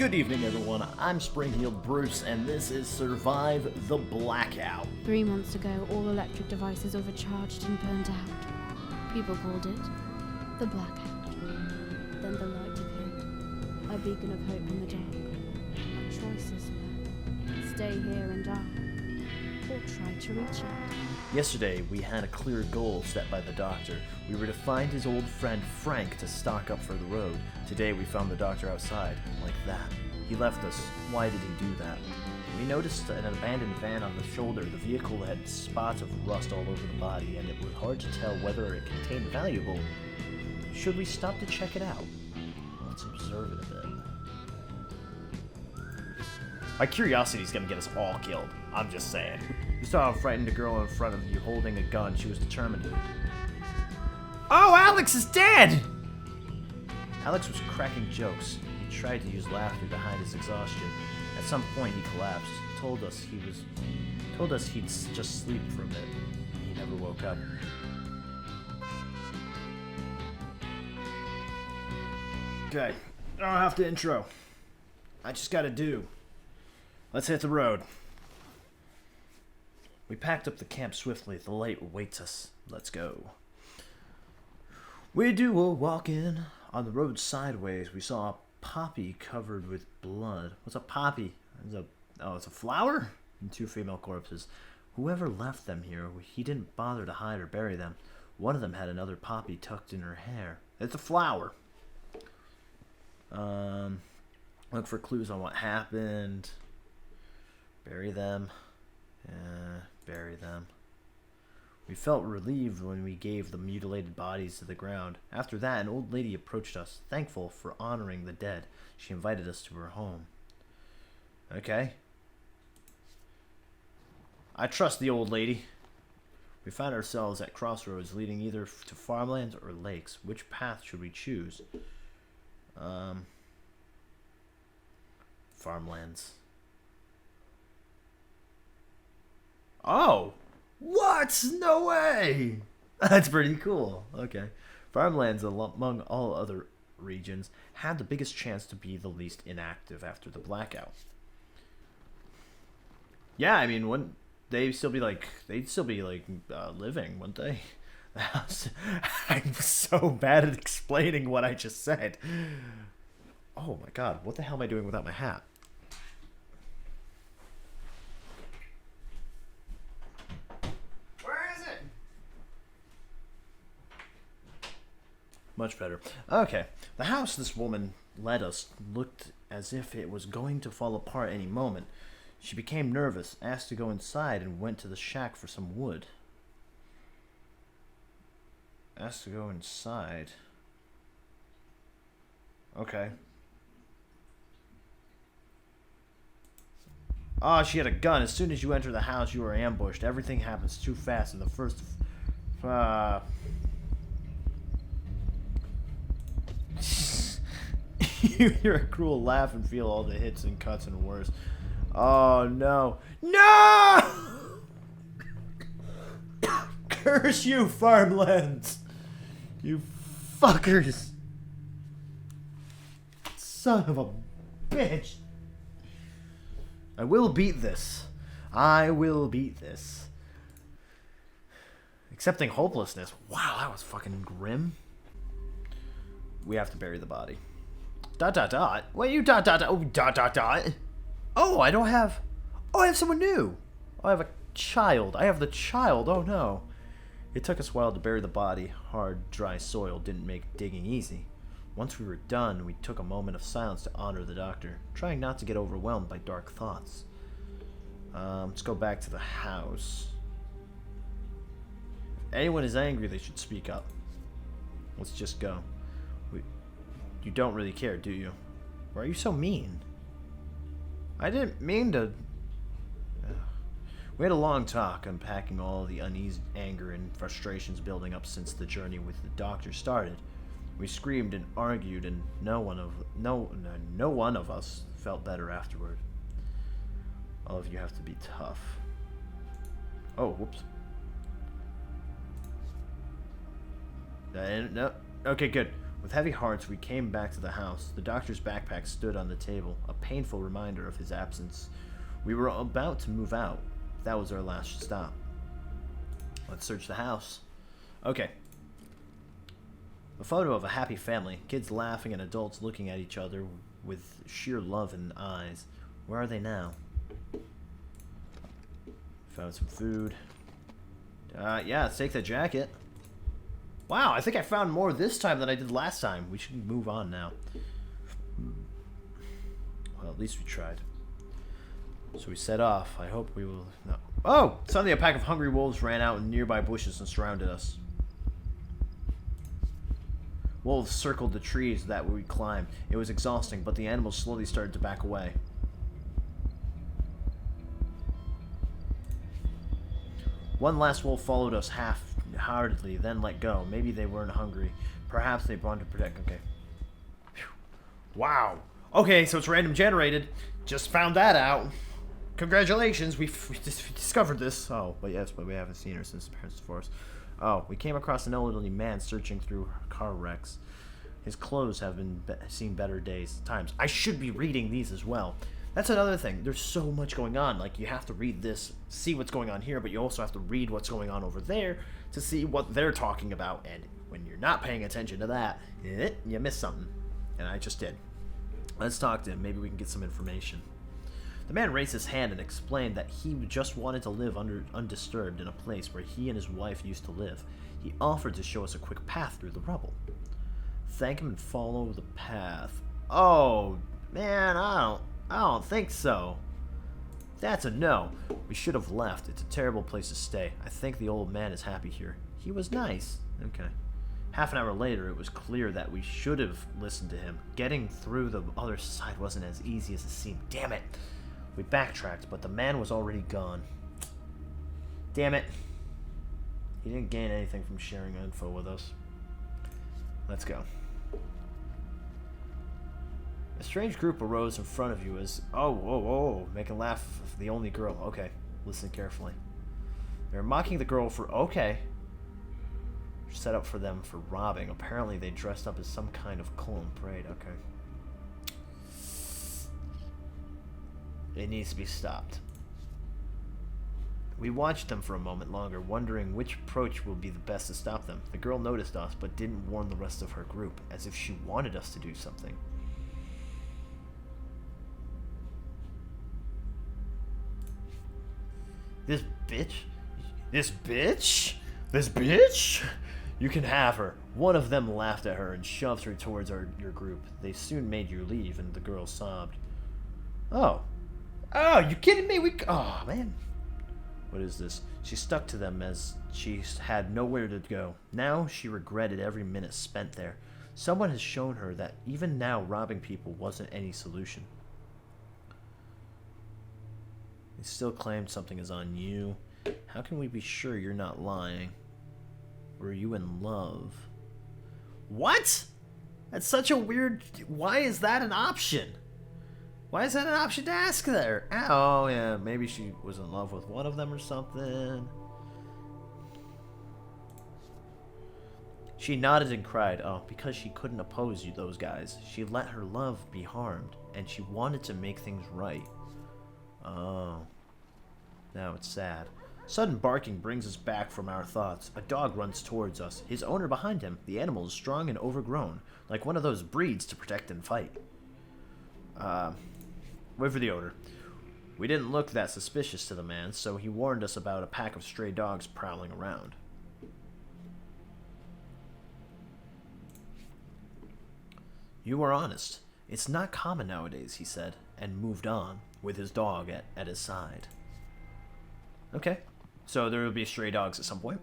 Good evening, everyone. I'm Spring-Heeled Bruce, and this is Survive the Blackout. 3 months ago, all electric devices overcharged and burned out. People called it the Blackout. Then the light appeared, a beacon of hope in the dark. Our choices were stay here and die, or try to reach it. Yesterday, we had a clear goal set by the doctor. We were to find his old friend Frank to stock up for the road. Today, we found the doctor outside, like that. He left us. Why did he do that? We noticed an abandoned van on the shoulder. The vehicle had spots of rust all over the body, and it was hard to tell whether it contained valuable. Should we stop to check it out? Let's observe it a bit. My curiosity's gonna get us all killed. I'm just saying. You saw a frightened girl in front of you holding a gun. She was determined to... Oh, Alex is dead! Alex was cracking jokes. He tried to use laughter to hide his exhaustion. At some point, he collapsed. Told us he'd just sleep for a bit. He never woke up. Okay, I don't have to intro. I just gotta do. Let's hit the road. We packed up the camp swiftly. The light awaits us. Let's go. We do a walk-in. On the road sideways, we saw a poppy covered with blood. What's a poppy? It's a flower? And 2 female corpses. Whoever left them here, he didn't bother to hide or bury them. One of them had another poppy tucked in her hair. It's a flower. Look for clues on what happened. Bury them. Bury them. We felt relieved when we gave the mutilated bodies to the ground. After that, an old lady approached us, thankful for honoring the dead. She invited us to her home. Okay. I trust the old lady. We found ourselves at crossroads leading either to farmlands or lakes. Which path should we choose? Farmlands. Oh! What? No way! That's pretty cool. Okay. Farmlands, among all other regions, had the biggest chance to be the least inactive after the blackout. Yeah, I mean, wouldn't they'd still be like living, wouldn't they? I'm so bad at explaining what I just said. Oh my god, what the hell am I doing without my hat? Much better. Okay. The house this woman led us looked as if it was going to fall apart any moment. She became nervous, asked to go inside, and went to the shack for some wood. Asked to go inside. Okay. Ah, she had a gun. As soon as you enter the house, you are ambushed. Everything happens too fast in the first... You hear a cruel laugh and feel all the hits and cuts and worse. Oh no. No! Curse you, farmlands! You fuckers! Son of a bitch! I will beat this. I will beat this. Accepting hopelessness. Wow, that was fucking grim. We have to bury the body. ... Wait, you ... Oh, Oh, I don't have... Oh, I have someone new. Oh, I have a child. I have the child. Oh, no. It took us a while to bury the body. Hard, dry soil didn't make digging easy. Once we were done, we took a moment of silence to honor the doctor, trying not to get overwhelmed by dark thoughts. Let's go back to the house. If anyone is angry, they should speak up. Let's just go. You don't really care, do you? Why are you so mean? I didn't mean to... We had a long talk, unpacking all the unease, anger, and frustrations building up since the journey with the doctor started. We screamed and argued, and no one of us felt better afterward. All of you have to be tough. Oh, whoops. No. Okay, good. With heavy hearts, we came back to the house. The doctor's backpack stood on the table, a painful reminder of his absence. We were about to move out. That was our last stop. Let's search the house. Okay. A photo of a happy family, kids laughing and adults looking at each other with sheer love in eyes. Where are they now? Found some food. Yeah, let's take the jacket. Wow, I think I found more this time than I did last time. We should move on now. Well, at least we tried. So we set off. I hope we will... No. Oh! Suddenly a pack of hungry wolves ran out in nearby bushes and surrounded us. Wolves circled the trees that we climbed. It was exhausting, but the animals slowly started to back away. One last wolf followed us half-heartedly, then let go. Maybe they weren't hungry. Perhaps they wanted to protect... Okay. Whew. Wow. Okay, so it's random generated. Just found that out. Congratulations, we discovered this. Oh, but yes, but we haven't seen her since the parents divorced. Oh, we came across an elderly man searching through car wrecks. His clothes have seen better times. I should be reading these as well. That's another thing. There's so much going on. Like, you have to read this, see what's going on here, but you also have to read what's going on over there to see what they're talking about. And when you're not paying attention to that, you miss something. And I just did. Let's talk to him. Maybe we can get some information. The man raised his hand and explained that he just wanted to live undisturbed in a place where he and his wife used to live. He offered to show us a quick path through the rubble. Thank him and follow the path. Oh, man, I don't think so. That's a no. We should have left. It's a terrible place to stay. I think the old man is happy here. He was nice. Okay. Half an hour later, it was clear that we should have listened to him. Getting through the other side wasn't as easy as it seemed. Damn it. We backtracked, but the man was already gone. Damn it. He didn't gain anything from sharing info with us. Let's go. A strange group arose in front of you as... Oh, whoa, whoa, make a laugh of the only girl. Okay, listen carefully. They're mocking the girl for... Okay. Set up for them for robbing. Apparently they dressed up as some kind of clone parade. Okay. It needs to be stopped. We watched them for a moment longer, wondering which approach would be the best to stop them. The girl noticed us, but didn't warn the rest of her group, as if she wanted us to do something. This bitch? This bitch? This bitch? You can have her. One of them laughed at her and shoved her towards your group. They soon made you leave, and the girl sobbed. Oh. Oh, you kidding me? Oh, man. What is this? She stuck to them as she had nowhere to go. Now she regretted every minute spent there. Someone has shown her that even now robbing people wasn't any solution. They still claim something is on you. How can we be sure you're not lying? Were you in love? What? That's such a weird... Why is that an option? Why is that an option to ask there? Oh, yeah, maybe she was in love with one of them or something. She nodded and cried. Oh, because she couldn't oppose you, those guys. She let her love be harmed, and she wanted to make things right. Oh. Now it's sad. Sudden barking brings us back from our thoughts. A dog runs towards us, his owner behind him. The animal is strong and overgrown, like one of those breeds to protect and fight. Wait for the owner. We didn't look that suspicious to the man, so he warned us about a pack of stray dogs prowling around. You were honest. It's not common nowadays, he said, and moved on, with his dog at his side. Okay, so there will be stray dogs at some point.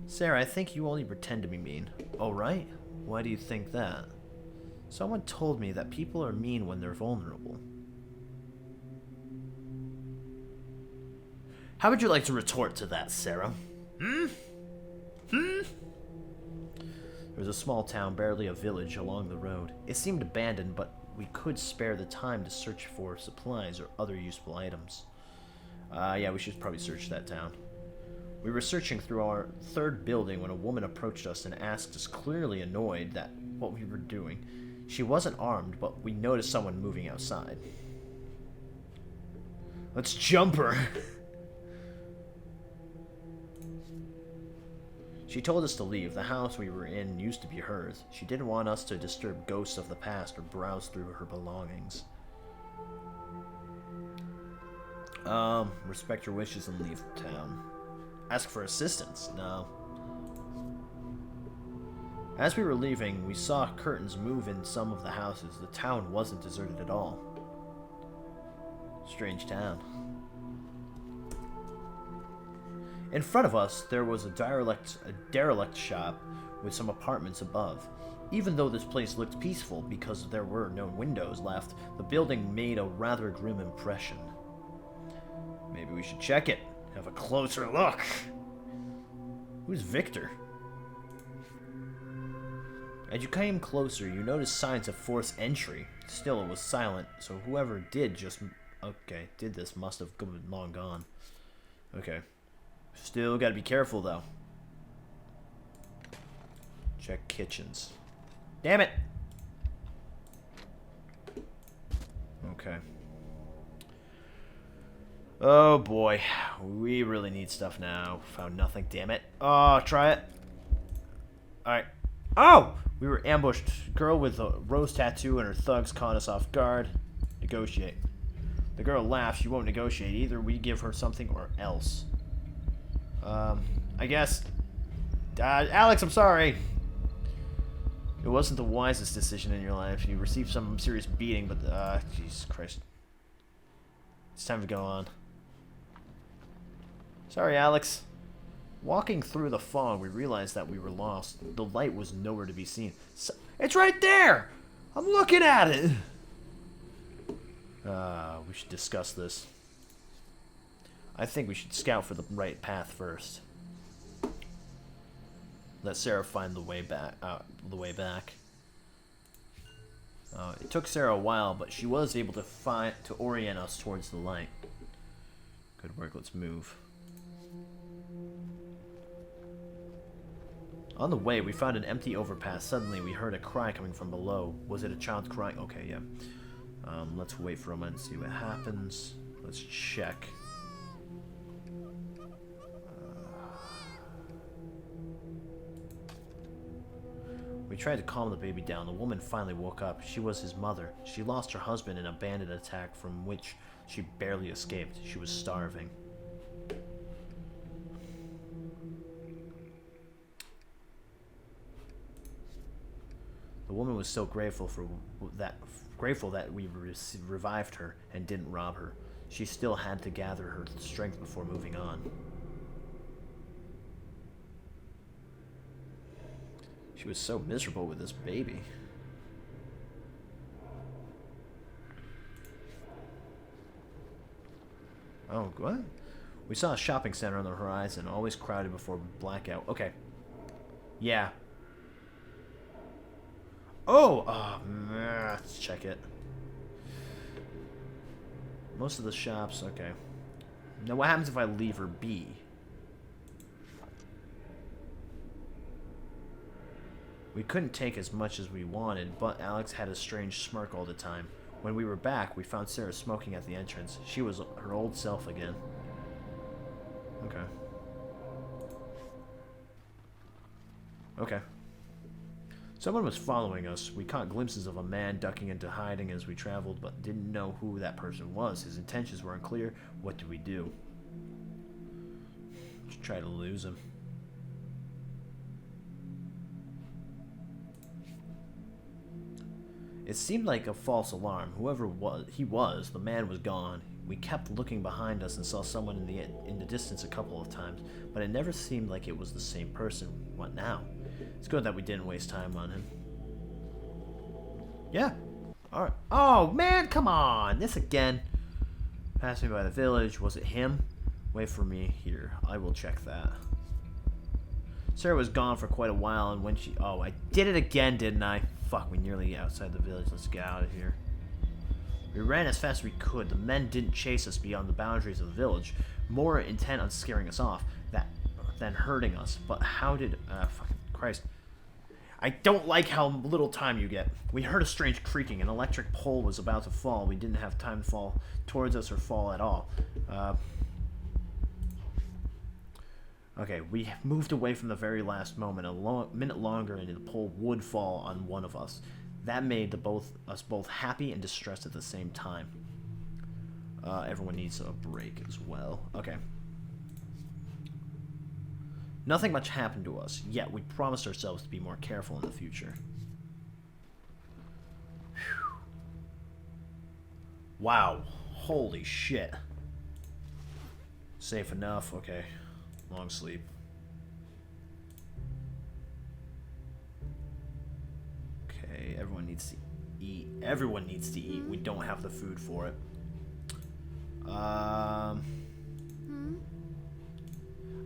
Sarah, I think you only pretend to be mean. Oh, right? Why do you think that? Someone told me that people are mean when they're vulnerable. How would you like to retort to that, Sarah? There was a small town, barely a village, along the road. It seemed abandoned, but we could spare the time to search for supplies or other useful items. Yeah, we should probably search that town. We were searching through our third building when a woman approached us and asked us, clearly annoyed, that what we were doing. She wasn't armed, but we noticed someone moving outside. Let's jump her! She told us to leave. The house we were in used to be hers. She didn't want us to disturb ghosts of the past or browse through her belongings. Respect your wishes and leave town. Ask for assistance? No. As we were leaving, we saw curtains move in some of the houses. The town wasn't deserted at all. Strange town. In front of us, there was a derelict shop with some apartments above. Even though this place looked peaceful because there were no windows left, the building made a rather grim impression. Maybe we should check it. Have a closer look. Who's Victor? As you came closer, you noticed signs of forced entry. Still, it was silent, so whoever did this must have been long gone. Okay. Still gotta be careful, though. Check kitchens. Damn it! Okay. Oh boy. We really need stuff now. Found nothing, damn it. Oh, try it. Alright. Oh! We were ambushed. Girl with a rose tattoo and her thugs caught us off guard. Negotiate. The girl laughs. She won't negotiate. Either we give her something or else. I guess. Alex, I'm sorry. It wasn't the wisest decision in your life. You received some serious beating, but, Jesus Christ. It's time to go on. Sorry, Alex. Walking through the fog, we realized that we were lost. The light was nowhere to be seen. It's right there! I'm looking at it! We should discuss this. I think we should scout for the right path first. Let Sarah find the way back. It took Sarah a while, but she was able to orient us towards the light. Good work. Let's move. On the way, we found an empty overpass. Suddenly, we heard a cry coming from below. Was it a child crying? Okay, yeah. Let's wait for a moment and see what happens. Let's check. We tried to calm the baby down. The woman finally woke up. She was his mother. She lost her husband in a bandit attack from which she barely escaped. She was starving. The woman was so grateful that we revived her and didn't rob her. She still had to gather her strength before moving on. She was so miserable with this baby. Oh, what? We saw a shopping center on the horizon, always crowded before blackout. Okay. Yeah. Oh! Let's check it. Most of the shops, okay. Now what happens if I leave her be? We couldn't take as much as we wanted, but Alex had a strange smirk all the time. When we were back, we found Sarah smoking at the entrance. She was her old self again. Okay. Okay. Someone was following us. We caught glimpses of a man ducking into hiding as we traveled, but didn't know who that person was. His intentions were unclear. What do we do? Just try to lose him. It seemed like a false alarm. Whoever he was, the man was gone. We kept looking behind us and saw someone in the distance a couple of times, but it never seemed like it was the same person. What now? It's good that we didn't waste time on him. Yeah. Alright. Oh, man, come on. This again. Passed me by the village. Was it him? Wait for me here. I will check that. Sarah was gone for quite a while, and when she... Oh, I did it again, didn't I? Fuck, we nearly outside the village. Let's get out of here. We ran as fast as we could. The men didn't chase us beyond the boundaries of the village, more intent on scaring us off than hurting us. But how did... fucking Christ. I don't like how little time you get. We heard a strange creaking. An electric pole was about to fall. We didn't have time to fall towards us or fall at all. Okay, we moved away from the very last moment. A minute longer and the pole would fall on one of us. That made us both happy and distressed at the same time. Everyone needs a break as well. Okay. Nothing much happened to us, yet we promised ourselves to be more careful in the future. Whew. Wow. Holy shit. Safe enough. Okay. Long sleep. Okay, everyone needs to eat. Everyone needs to eat. We don't have the food for it.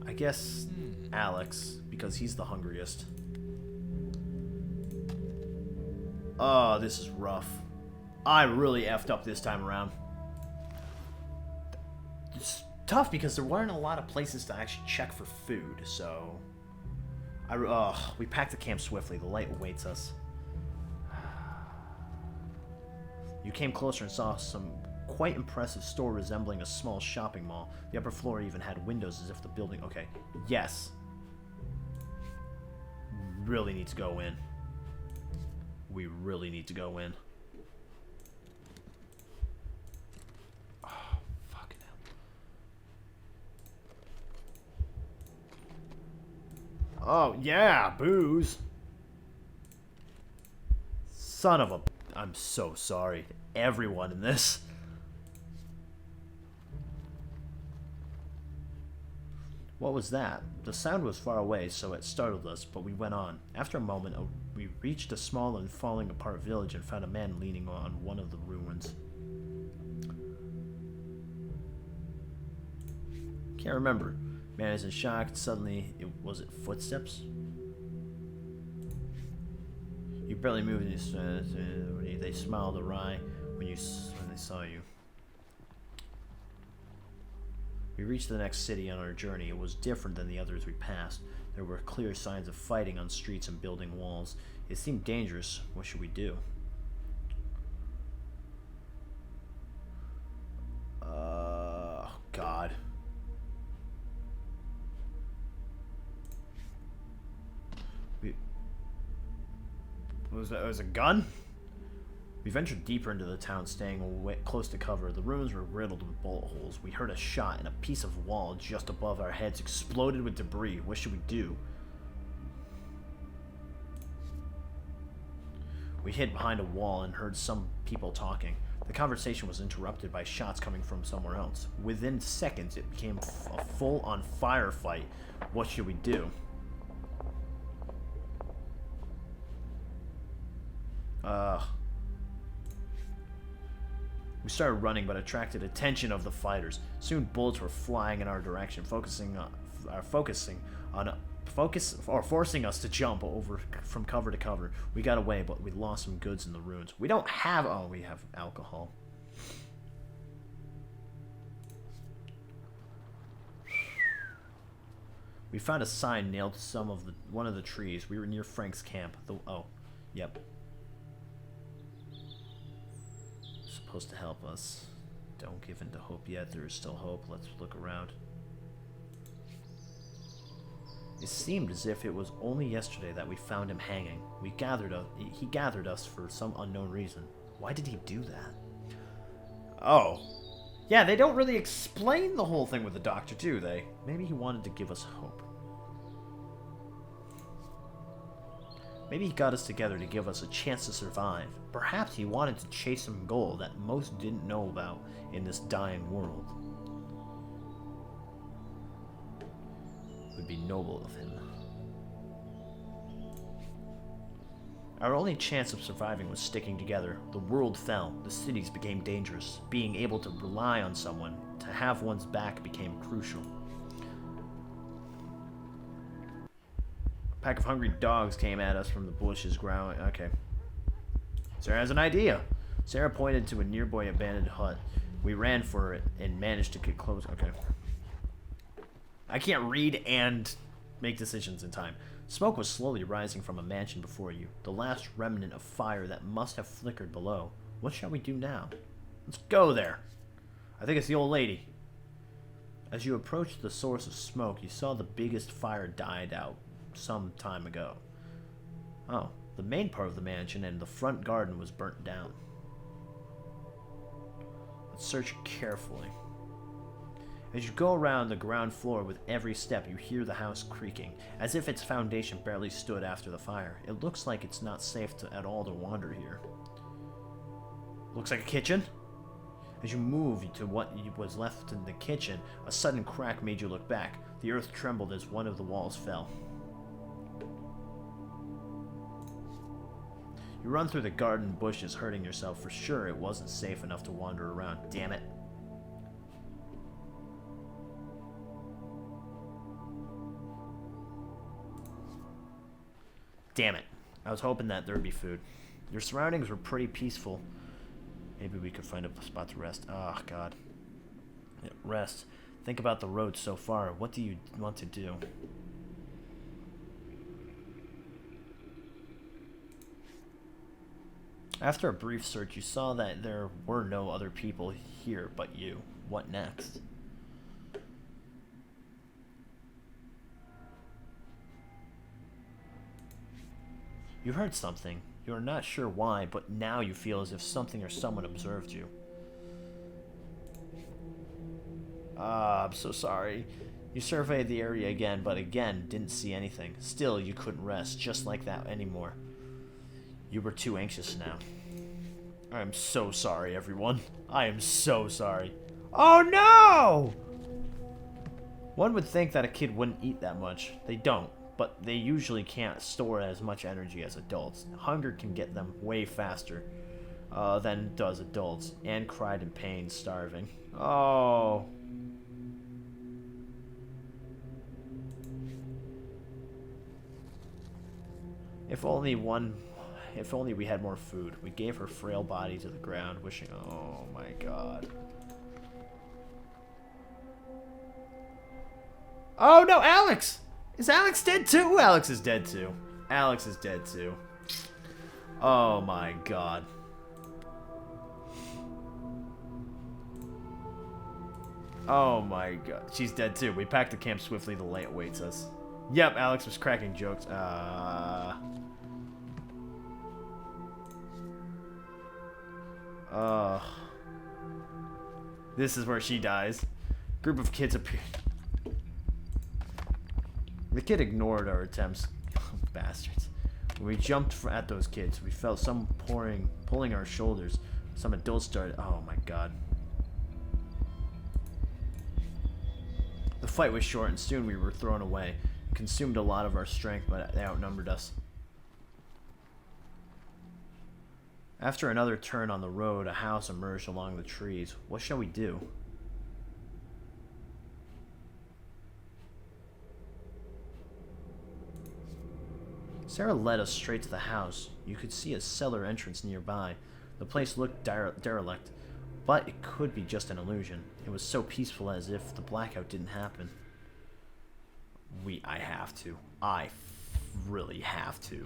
I guess Alex, because he's the hungriest. Oh, this is rough. I really effed up this time around. It's tough because there weren't a lot of places to actually check for food, so... we packed the camp swiftly. The light awaits us. You came closer and saw some quite impressive store resembling a small shopping mall. The upper floor even had windows as if the building... Okay, yes. Really need to go in. We really need to go in. Oh, fucking hell. Oh, yeah, booze. Son of a... I'm so sorry. Everyone in this. What was that? The sound was far away, so it startled us, but we went on. After a moment, we reached a small and falling apart village and found a man leaning on one of the ruins. Can't remember. Man is in shock. Suddenly, was it footsteps? You barely moved. They smiled awry when they saw you. We reached the next city on our journey. It was different than the others we passed. There were clear signs of fighting on streets and building walls. It seemed dangerous. What should we do? God. Was a gun? We ventured deeper into the town, staying close to cover. The ruins were riddled with bullet holes. We heard a shot, and a piece of wall just above our heads exploded with debris. What should we do? We hid behind a wall and heard some people talking. The conversation was interrupted by shots coming from somewhere else. Within seconds, it became a full-on firefight. What should we do? We started running, but attracted attention of the fighters. Soon, bullets were flying in our direction, forcing us to jump over from cover to cover. We got away, but we lost some goods in the ruins. We don't have. Oh, we have alcohol. We found a sign nailed to one of the trees. We were near Frank's camp. Yep. Supposed to help us. Don't give in to hope yet. There is still hope. Let's look around. It seemed as if it was only yesterday that we found him hanging. He gathered us for some unknown reason. Why did he do that? Oh. Yeah, they don't really explain the whole thing with the doctor, do they? Maybe he wanted to give us hope. Maybe he got us together to give us a chance to survive. Perhaps he wanted to chase some goal that most didn't know about in this dying world. It would be noble of him. Our only chance of surviving was sticking together. The world fell. The cities became dangerous. Being able to rely on someone, to have one's back, became crucial. A pack of hungry dogs came at us from the bushes, growling. Okay. Sarah has an idea. Sarah pointed to a nearby abandoned hut. We ran for it and managed to get close. Okay. I can't read and make decisions in time. Smoke was slowly rising from a mansion before you, the last remnant of fire that must have flickered below. What shall we do now? Let's go there. I think it's the old lady. As you approached the source of smoke, you saw the biggest fire died out some time ago. Oh, the main part of the mansion and the front garden was burnt down. Let's search carefully. As you go around the ground floor with every step, you hear the house creaking, as if its foundation barely stood after the fire. It looks like it's not safe at all to wander here. Looks like a kitchen. As you moved to what was left in the kitchen, a sudden crack made you look back. The earth trembled as one of the walls fell. You run through the garden bushes, hurting yourself. For sure it wasn't safe enough to wander around. Damn it. Damn it. I was hoping that there would be food. Your surroundings were pretty peaceful. Maybe we could find a spot to rest. Oh, God. Yeah, rest. Think about the road so far. What do you want to do? After a brief search, you saw that there were no other people here but you. What next? You heard something. You are not sure why, but now you feel as if something or someone observed you. I'm so sorry. You surveyed the area again, but again didn't see anything. Still, you couldn't rest just like that anymore. You were too anxious now. I am so sorry, everyone. I am so sorry. Oh no! One would think that a kid wouldn't eat that much. They don't. But they usually can't store as much energy as adults. Hunger can get them way faster than does adults. Anne cried in pain, starving. Oh. If only we had more food. We gave her frail body to the ground, wishing, oh my God. Oh no, Alex! Is Alex dead too? Alex is dead too. Alex is dead too. Oh my God. Oh my God. She's dead too. We packed the camp swiftly. The light awaits us. Yep, Alex was cracking jokes. This is where she dies. Group of kids appeared. The kid ignored our attempts. Bastards. When we jumped at those kids, we felt some pulling our shoulders. Some adults started. Oh my God. The fight was short and soon we were thrown away. It consumed a lot of our strength, but they outnumbered us. After another turn on the road, a house emerged along the trees. What shall we do? Sarah led us straight to the house. You could see a cellar entrance nearby. The place looked derelict, but it could be just an illusion. It was so peaceful as if the blackout didn't happen. I have to. I really have to.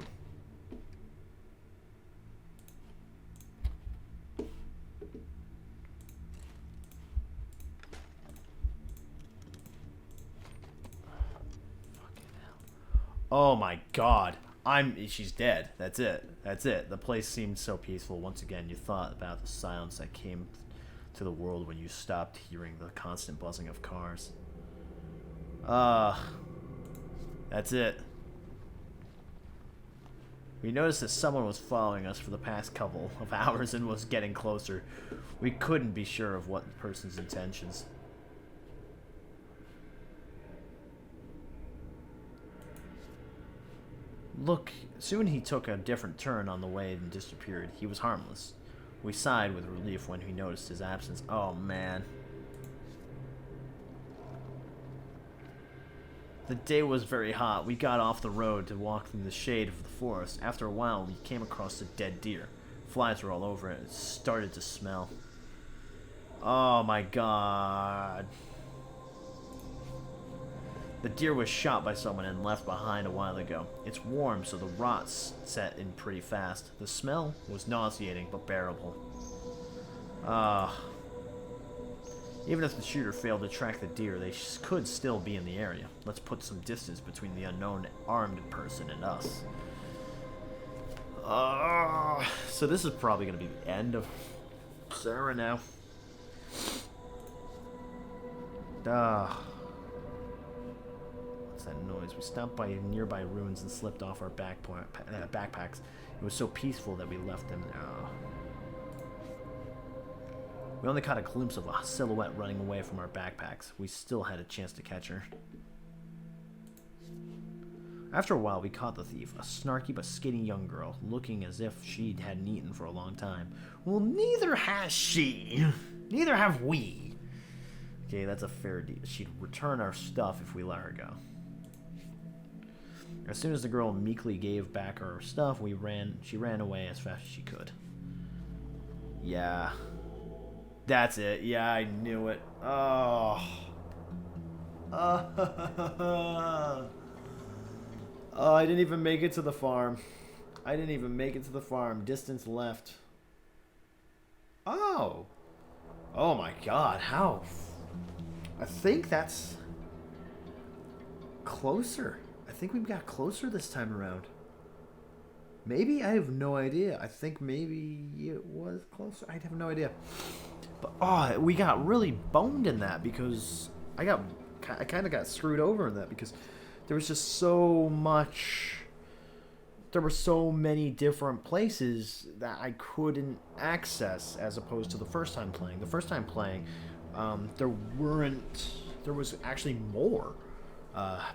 Fucking hell. Oh my God. She's dead. That's it. That's it. The place seemed so peaceful. Once again, you thought about the silence that came to the world when you stopped hearing the constant buzzing of cars. That's it. We noticed that someone was following us for the past couple of hours and was getting closer. We couldn't be sure of what person's intentions. Look, soon he took a different turn on the way and disappeared. He was harmless. We sighed with relief when we noticed his absence. Oh, man. The day was very hot. We got off the road to walk through the shade of the forest. After a while, we came across a dead deer. Flies were all over it. It started to smell. Oh, my God. The deer was shot by someone and left behind a while ago. It's warm, so the rot set in pretty fast. The smell was nauseating, but bearable. Even if the shooter failed to track the deer, they could still be in the area. Let's put some distance between the unknown armed person and us. So this is probably going to be the end of Sarah now. What's that noise? We stopped by nearby ruins and slipped off our backpacks. It was so peaceful that we left them there. We only caught a glimpse of a silhouette running away from our backpacks. We still had a chance to catch her. After a while, we caught the thief, a snarky but skinny young girl, looking as if she hadn't eaten for a long time. Well, neither has she. Neither have we. Okay, that's a fair deal. She'd return our stuff if we let her go. As soon as the girl meekly gave back her stuff, she ran away as fast as she could. Yeah. That's it. Yeah, I knew it. Oh. Oh, I didn't even make it to the farm. Distance left. Oh. Oh my god, how? I think that's closer. I think we've got closer this time around. Maybe? I have no idea. I think maybe it was closer. I have no idea. But, we got really boned in that because I kind of got screwed over in that because there was just so much. There were so many different places that I couldn't access as opposed to the first time playing. The first time playing, there was actually more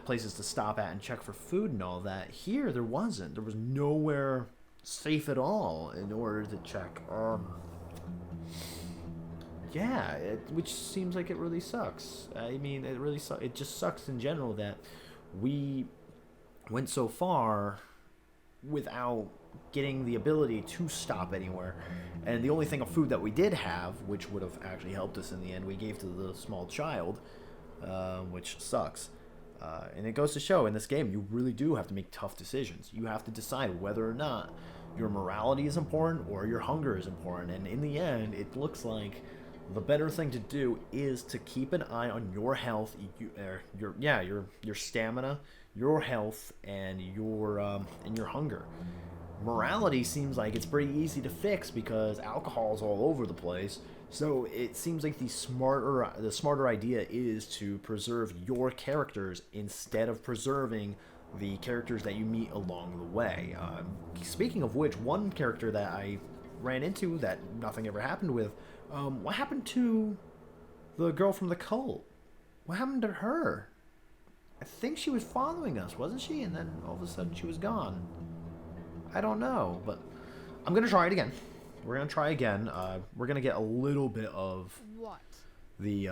places to stop at and check for food and all that. Here, there wasn't. There was nowhere safe at all in order to check. Yeah, which seems like it really sucks. I mean, it just sucks in general that we went so far without getting the ability to stop anywhere. And the only thing of food that we did have, which would have actually helped us in the end, we gave to the small child, which sucks. And it goes to show in this game, you really do have to make tough decisions. You have to decide whether or not your morality is important or your hunger is important. And in the end, it looks like the better thing to do is to keep an eye on your health, your stamina, your health, and your hunger. Morality seems like it's pretty easy to fix because alcohol's all over the place. So it seems like the smarter idea is to preserve your characters instead of preserving the characters that you meet along the way. Speaking of which, one character that I ran into that nothing ever happened with, what happened to the girl from the cult? What happened to her? I think she was following us, wasn't she? And then all of a sudden she was gone. I don't know, but I'm going to try it again. We're going to try again. We're going to get a little bit of What? the,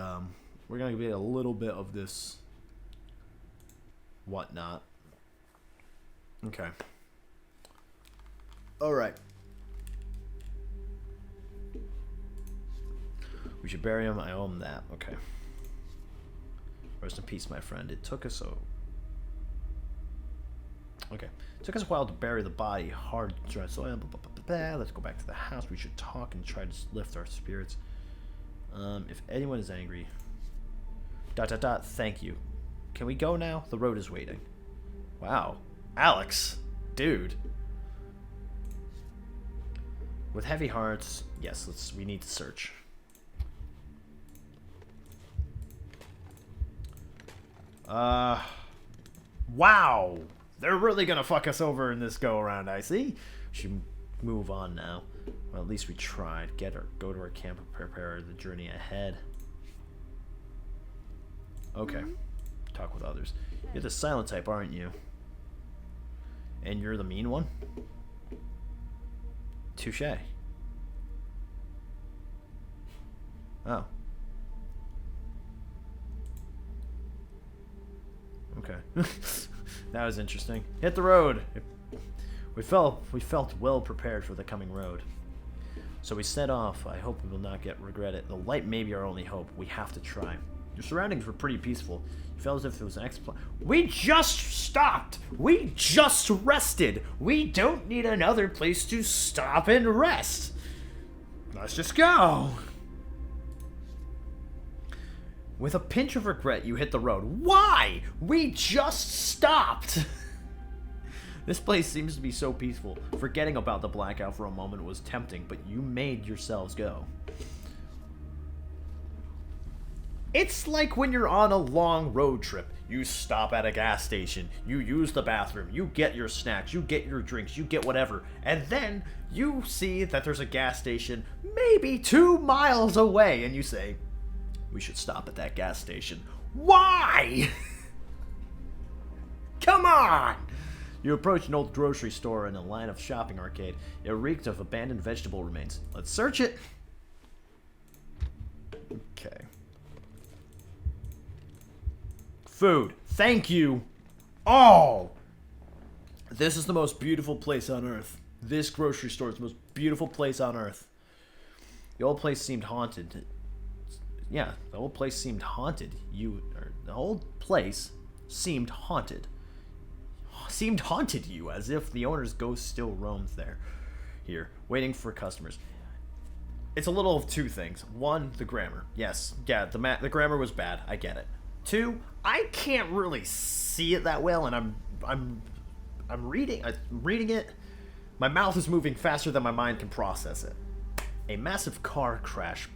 we're going to get a little bit of this whatnot. Okay. All right. We should bury him. I owe him that. Okay. Rest in peace, my friend. It took us Okay. It took us a while to bury the body. Hard to dry soil. Let's go back to the house. We should talk and try to lift our spirits. If anyone is angry... ... Thank you. Can we go now? The road is waiting. Wow. Alex. Dude. With heavy hearts... Yes, we need to search. Wow. They're really gonna fuck us over in this go around, I see. Should move on now. Well, at least we tried. Go to our camp and prepare the journey ahead. Okay. Talk with others. You're the silent type, aren't you? And you're the mean one? Touché. Oh. Okay. That was interesting. Hit the road. We felt well prepared for the coming road. So we set off. I hope we will not regret it. The light may be our only hope. We have to try. Your surroundings were pretty peaceful. You felt as if it was an exploit. We just stopped! We just rested! We don't need another place to stop and rest! Let's just go! With a pinch of regret, you hit the road. Why? We just stopped! This place seems to be so peaceful. Forgetting about the blackout for a moment was tempting, but you made yourselves go. It's like when you're on a long road trip. You stop at a gas station, you use the bathroom, you get your snacks, you get your drinks, you get whatever, and then you see that there's a gas station maybe 2 miles away, and you say, we should stop at that gas station. Why? Come on! You approach an old grocery store and a line of shopping arcade. It reeked of abandoned vegetable remains. Let's search it. Okay. Food. Thank you. Oh! This is the most beautiful place on earth. This grocery store is the most beautiful place on earth. The old place seemed haunted. Yeah, the whole place seemed haunted. The whole place seemed haunted. Seemed haunted to you, as if the owner's ghost still roams here, waiting for customers. It's a little of two things. One, the grammar. Yes, yeah, the grammar was bad. I get it. Two, I can't really see it that well, and I'm reading it. My mouth is moving faster than my mind can process it. A massive car crash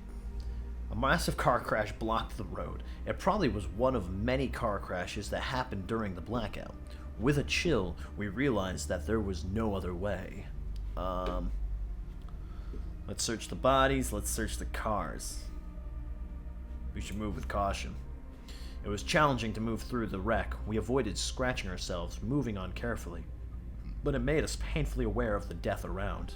blocked the road. It probably was one of many car crashes that happened during the blackout. With a chill, we realized that there was no other way. Let's search the bodies, let's search the cars. We should move with caution. It was challenging to move through the wreck. We avoided scratching ourselves, moving on carefully. But it made us painfully aware of the death around.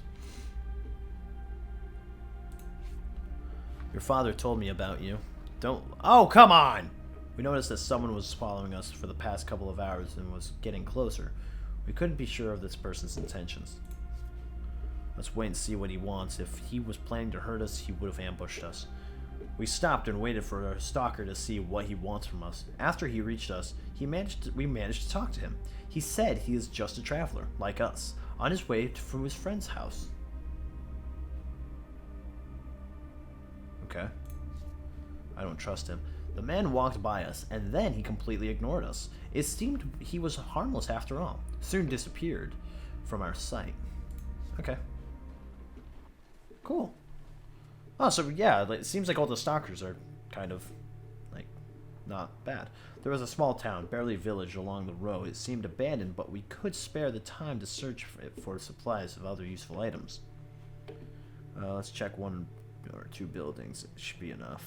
Your father told me about you. Oh, come on! We noticed that someone was following us for the past couple of hours and was getting closer. We couldn't be sure of this person's intentions. Let's wait and see what he wants. If he was planning to hurt us, he would have ambushed us. We stopped and waited for our stalker to see what he wants from us. After he reached us, we managed to talk to him. He said he is just a traveler, like us, on his way from his friend's house. Okay. I don't trust him. The man walked by us, and then he completely ignored us. It seemed he was harmless after all. Soon disappeared from our sight. Okay. Cool. Oh, so yeah, it seems like all the stalkers are kind of, like, not bad. There was a small town, barely a village, along the road. It seemed abandoned, but we could spare the time to search for supplies of other useful items. Let's check 1 or 2 buildings. It should be enough.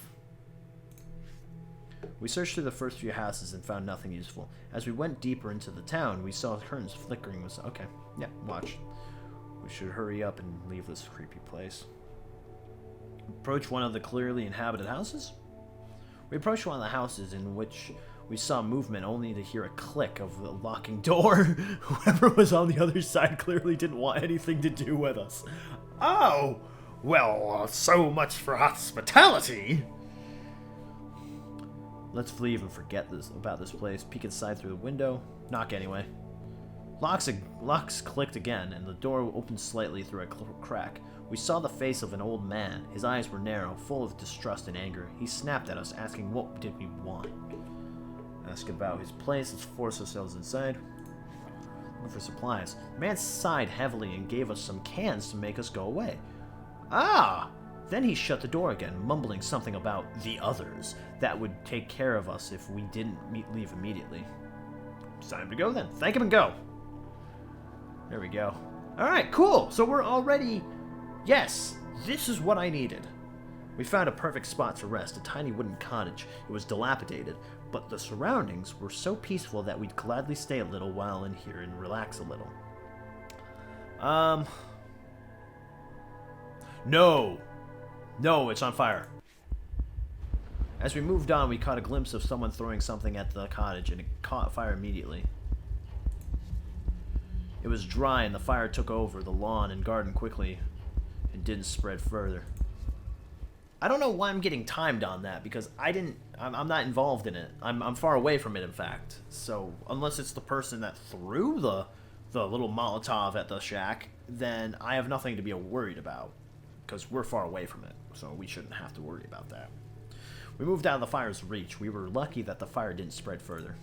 We searched through the first few houses and found nothing useful. As we went deeper into the town, we saw curtains flickering. Okay, yeah, watch. We should hurry up and leave this creepy place. Approach one of the clearly inhabited houses? We approached one of the houses in which we saw movement, only to hear a click of the locking door. Whoever was on the other side clearly didn't want anything to do with us. Oh! Well, so much for hospitality! Let's leave and forget about this place. Peek inside through the window. Knock anyway. Locks clicked again, and the door opened slightly through a crack. We saw the face of an old man. His eyes were narrow, full of distrust and anger. He snapped at us, asking what did we want. Ask about his place. Let's force ourselves inside. Look for supplies. The man sighed heavily and gave us some cans to make us go away. Ah! Then he shut the door again, mumbling something about the others that would take care of us if we didn't leave immediately. It's time to go then. Thank him and go. There we go. Alright, cool. So we're already... Yes, this is what I needed. We found a perfect spot to rest, a tiny wooden cottage. It was dilapidated, but the surroundings were so peaceful that we'd gladly stay a little while in here and relax a little. No, it's on fire. As we moved on, we caught a glimpse of someone throwing something at the cottage, and it caught fire immediately. It was dry, and the fire took over the lawn and garden quickly and didn't spread further. I don't know why I'm getting timed on that, because I didn't... I'm not involved in it. I'm far away from it, in fact. So unless it's the person that threw the little Molotov at the shack, then I have nothing to be worried about, because we're far away from it, so we shouldn't have to worry about that. We moved out of the fire's reach. We were lucky that the fire didn't spread further.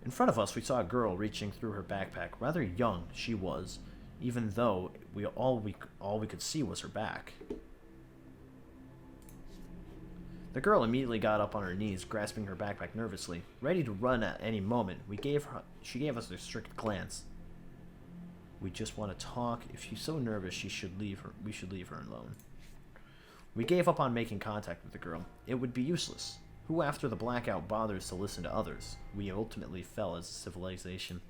In front of us, we saw a girl reaching through her backpack. Rather young she was, even though all we could see was her back. The girl immediately got up on her knees, grasping her backpack nervously, ready to run at any moment. She gave us a strict glance. We just want to talk. If she's so nervous, we should leave her alone. We gave up on making contact with the girl. It would be useless. Who after the blackout bothers to listen to others? We ultimately fell as a civilization.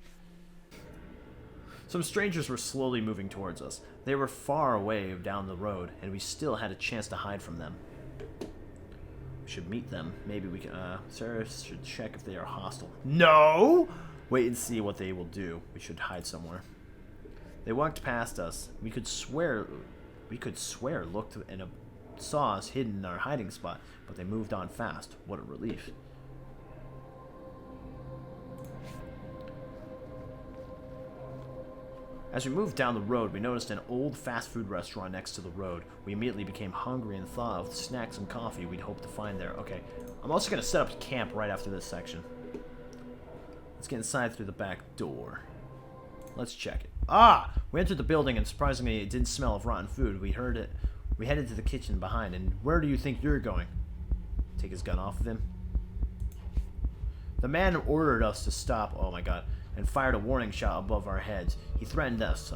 Some strangers were slowly moving towards us. They were far away down the road, and we still had a chance to hide from them. We should meet them. Maybe we can, Sarah should check if they are hostile. No! Wait and see what they will do. We should hide somewhere. They walked past us. We could swear looked and saw us hidden in our hiding spot, but they moved on fast. What a relief. As we moved down the road, we noticed an old fast food restaurant next to the road. We immediately became hungry and thought of the snacks and coffee we'd hoped to find there. Okay, I'm also going to set up camp right after this section. Let's get inside through the back door. Let's check it. Ah! We entered the building, and surprisingly, it didn't smell of rotten food. We heard it. We headed to the kitchen behind, and where do you think you're going? Take his gun off of him. The man ordered us to stop, oh my god, and fired a warning shot above our heads. He threatened us.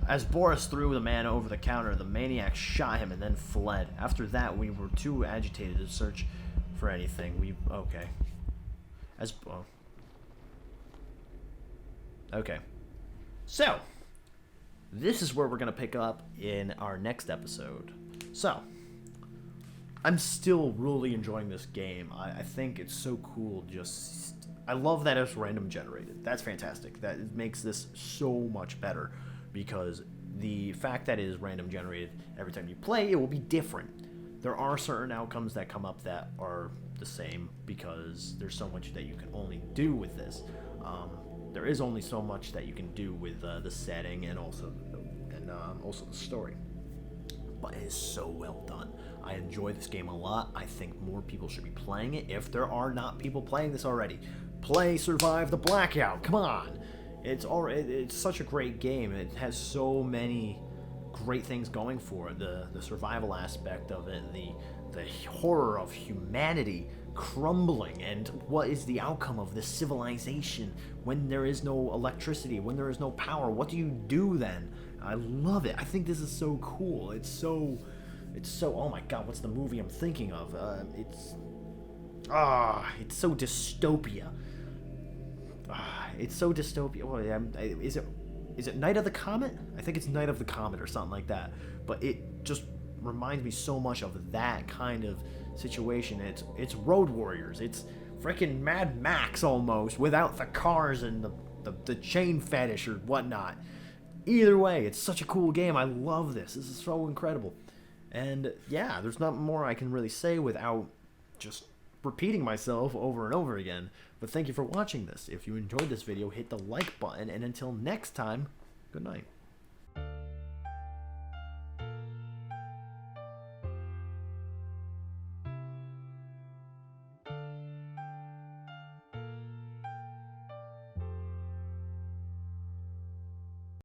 As Boris threw the man over the counter, the maniac shot him and then fled. After that, we were too agitated to search for anything. Okay. Okay. So, this is where we're going to pick up in our next episode. So, I'm still really enjoying this game. I think it's so cool. I love that it's random generated. That's fantastic. That makes this so much better, because the fact that it is random generated, every time you play, it will be different. There are certain outcomes that come up that are the same, because there's so much that you can only do with this. There is only so much that you can do with the setting and also the story. But it is so well done. I enjoy this game a lot. I think more people should be playing it. If there are not people playing this already, play Survive the Blackout. Come on. It's such a great game. It has so many great things going for it. The survival aspect of it, the horror of humanity crumbling, and what is the outcome of this civilization when there is no electricity, when there is no power. What do you do then? I love it. I think this is so cool. It's so oh my god, what's the movie I'm thinking of? It's so dystopia. It's so dystopia. Oh, is it Night of the Comet? I think it's Night of the Comet or something like that. But it just reminds me so much of that kind of situation. It's Road Warriors. It's freaking Mad Max almost, without the cars and the chain fetish or whatnot. Either way, it's such a cool game. I love this. This is so incredible. And yeah, there's not more I can really say without just repeating myself over and over again. But thank you for watching this. If you enjoyed this video, hit the like button, and until next time, good night.